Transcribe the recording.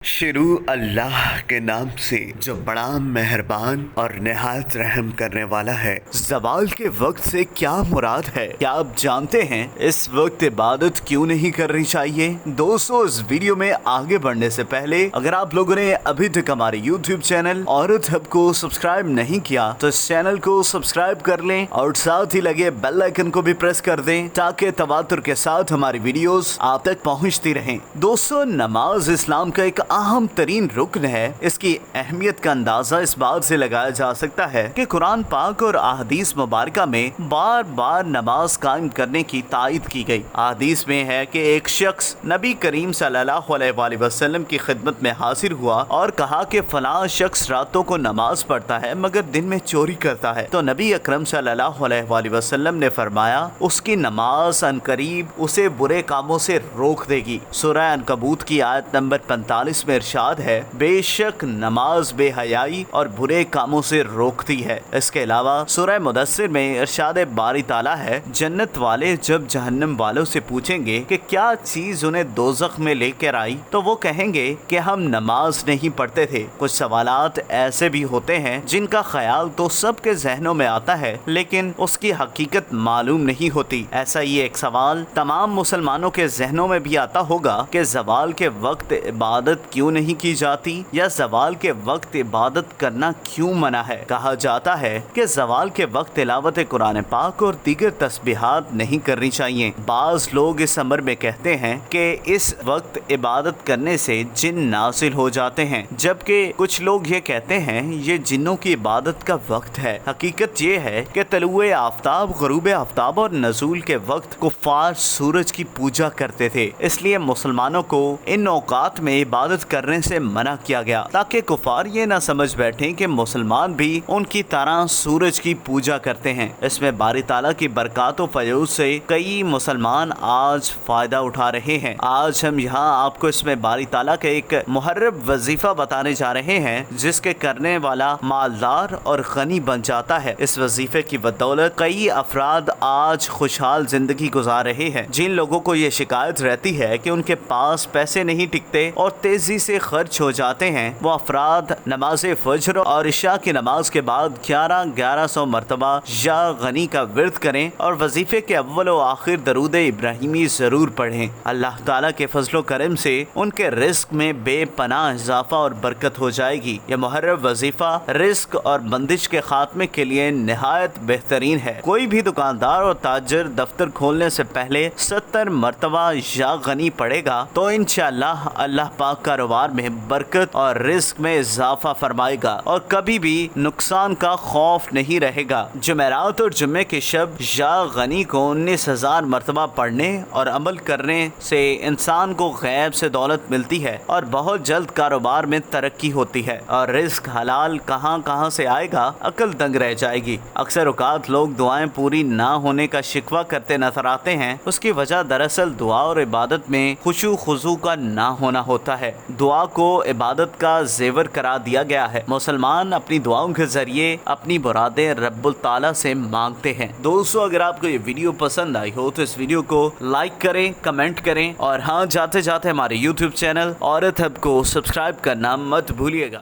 شروع اللہ کے نام سے جو بڑا مہربان اور نہایت رحم کرنے والا ہے۔ زوال کے وقت سے کیا مراد ہے؟ کیا آپ جانتے ہیں اس وقت عبادت کیوں نہیں کرنی چاہیے؟ دوستو، اس ویڈیو میں آگے بڑھنے سے پہلے اگر آپ لوگوں نے ابھی تک ہمارے یوٹیوب چینل عورت ہب کو سبسکرائب نہیں کیا تو اس چینل کو سبسکرائب کر لیں اور ساتھ ہی لگے بیل آئیکن کو بھی پریس کر دیں تاکہ تواتر کے ساتھ ہماری ویڈیوز آپ تک پہنچتی رہیں۔ دوستو، نماز اسلام کا ایک اہم ترین رکن ہے۔ اس کی اہمیت کا اندازہ اس بات سے لگایا جا سکتا ہے کہ قرآن پاک اور احادیث مبارکہ میں بار بار نماز قائم کرنے کی تائید کی گئی۔ احادیث میں ہے کہ ایک شخص نبی کریم صلی اللہ علیہ وآلہ وسلم کی خدمت میں حاضر ہوا اور کہا کہ فلاں شخص راتوں کو نماز پڑھتا ہے مگر دن میں چوری کرتا ہے، تو نبی اکرم صلی اللہ علیہ وآلہ وسلم نے فرمایا اس کی نماز عنقریب اسے برے کاموں سے روک دے گی۔ سورہ عنکبوت کی آیت نمبر 45 میں ارشاد ہے، بے شک نماز بے حیائی اور برے کاموں سے روکتی ہے۔ اس کے علاوہ سورہ مدثر میں ارشاد باری تعالیٰ ہے، جنت والے جب جہنم والوں سے پوچھیں گے کہ کیا چیز انہیں دوزخ میں لے کر آئی تو وہ کہیں گے کہ ہم نماز نہیں پڑھتے تھے۔ کچھ سوالات ایسے بھی ہوتے ہیں جن کا خیال تو سب کے ذہنوں میں آتا ہے لیکن اس کی حقیقت معلوم نہیں ہوتی۔ ایسا ہی ایک سوال تمام مسلمانوں کے ذہنوں میں بھی آتا ہوگا کہ زوال کے وقت عبادت کیوں نہیں کی جاتی یا زوال کے وقت عبادت کرنا کیوں منع ہے؟ کہا جاتا ہے کہ زوال کے وقت تلاوت قرآن پاک اور دیگر تسبیحات نہیں کرنی چاہیے۔ بعض لوگ اس امر میں کہتے ہیں کہ اس وقت عبادت کرنے سے جن نازل ہو جاتے ہیں، جبکہ کچھ لوگ یہ کہتے ہیں یہ جنوں کی عبادت کا وقت ہے۔ حقیقت یہ ہے کہ طلوع آفتاب، غروب آفتاب اور نزول کے وقت کفار سورج کی پوجا کرتے تھے، اس لیے مسلمانوں کو ان اوقات میں عبادت کرنے سے منع کیا گیا تاکہ کفار یہ نہ سمجھ بیٹھیں کہ مسلمان بھی ان کی طرح سورج کی پوجا کرتے ہیں۔ اس میں باری تعالیٰ کی برکات و فیوز سے کئی مسلمان آج فائدہ اٹھا رہے ہیں۔ آج ہم یہاں آپ کو اس میں باری تعالیٰ کے ایک محرب وظیفہ بتانے جا رہے ہیں جس کے کرنے والا مالدار اور غنی بن جاتا ہے۔ اس وظیفے کی بدولت کئی افراد آج خوشحال زندگی گزار رہے ہیں۔ جن لوگوں کو یہ شکایت رہتی ہے کہ ان کے پاس پیسے نہیں ٹکتے اور تیزی سے خرچ ہو جاتے ہیں، وہ افراد نماز فجر اور عشاء کی نماز کے بعد 1100 مرتبہ یا غنی کا ورد کریں اور وظیفے کے اول و آخر درود ابراہیمی ضرور پڑھیں۔ اللہ تعالیٰ کے فضل و کرم سے ان کے رزق میں بے پناہ اضافہ اور برکت ہو جائے گی۔ یہ محرب وظیفہ رزق اور بندش کے خاتمے کے لیے نہایت بہترین ہے۔ کوئی بھی دکاندار اور تاجر دفتر کھولنے سے پہلے 70 مرتبہ یا غنی پڑھے گا تو انشاءاللہ اللہ پاک کاروبار میں برکت اور رزق میں اضافہ فرمائے گا اور کبھی بھی نقصان کا خوف نہیں رہے گا۔ جمعرات اور جمعے کے شب یا غنی کو 19,000 مرتبہ پڑھنے اور عمل کرنے سے انسان کو غیب سے دولت ملتی ہے اور بہت جلد کاروبار میں ترقی ہوتی ہے اور رزق حلال کہاں سے آئے گا عقل دنگ رہ جائے گی۔ اکثر اوقات لوگ دعائیں پوری نہ ہونے کا شکوہ کرتے نظر آتے ہیں، اس کی وجہ دراصل دعا اور عبادت میں خشوع خضوع کا نہ ہونا ہوتا ہے۔ دعا کو عبادت کا زیور قرار دیا گیا ہے۔ مسلمان اپنی دعاؤں کے ذریعے اپنی مرادیں رب التعالیٰ سے مانگتے ہیں۔ دوستو، اگر آپ کو یہ ویڈیو پسند آئی ہو تو اس ویڈیو کو لائک کریں، کمنٹ کریں اور ہاں، جاتے جاتے ہمارے یوٹیوب چینل عورت ہب کو سبسکرائب کرنا مت بھولیے گا۔